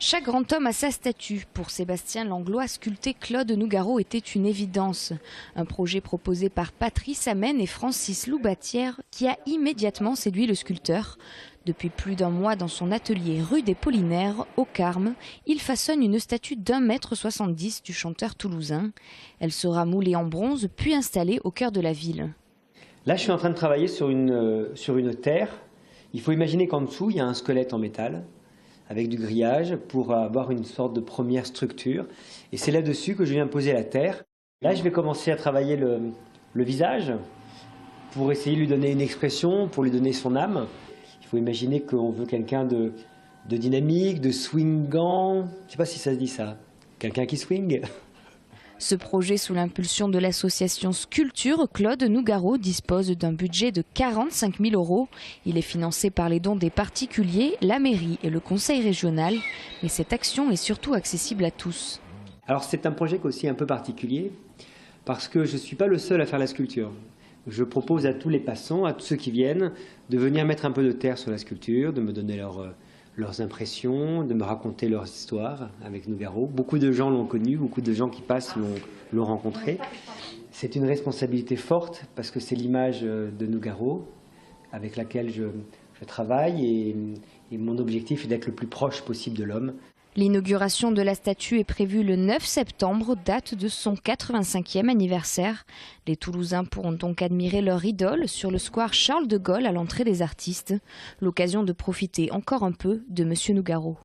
Chaque grand homme a sa statue. Pour Sébastien Langlois, sculpter Claude Nougaro était une évidence. Un projet proposé par Patrice Amène et Francis Loubatière qui a immédiatement séduit le sculpteur. Depuis plus d'un mois dans son atelier rue des Paulinaires, au Carme, il façonne une statue d'1,70 m du chanteur toulousain. Elle sera moulée en bronze puis installée au cœur de la ville. Là, je suis en train de travailler sur une terre. Il faut imaginer qu'en dessous, il y a un squelette en métal avec du grillage pour avoir une sorte de première structure. Et c'est là-dessus que je viens poser la terre. Là, je vais commencer à travailler le visage pour essayer de lui donner une expression, pour lui donner son âme. Il faut imaginer qu'on veut quelqu'un de dynamique, de swingant. Je ne sais pas si ça se dit ça. Quelqu'un qui swing. Ce projet, sous l'impulsion de l'association Sculpture Claude Nougaro, dispose d'un budget de 45 000 €. Il est financé par les dons des particuliers, la mairie et le conseil régional. Mais cette action est surtout accessible à tous. Alors c'est un projet aussi un peu particulier parce que je ne suis pas le seul à faire la sculpture. Je propose à tous les passants, à tous ceux qui viennent, de venir mettre un peu de terre sur la sculpture, de me donner leurs impressions, de me raconter leur histoire avec Nougaro. Beaucoup de gens l'ont connu, beaucoup de gens qui passent l'ont rencontré. C'est une responsabilité forte parce que c'est l'image de Nougaro avec laquelle je travaille et mon objectif est d'être le plus proche possible de l'homme. L'inauguration de la statue est prévue le 9 septembre, date de son 85e anniversaire. Les Toulousains pourront donc admirer leur idole sur le square Charles de Gaulle à l'entrée des artistes. L'occasion de profiter encore un peu de Monsieur Nougaro.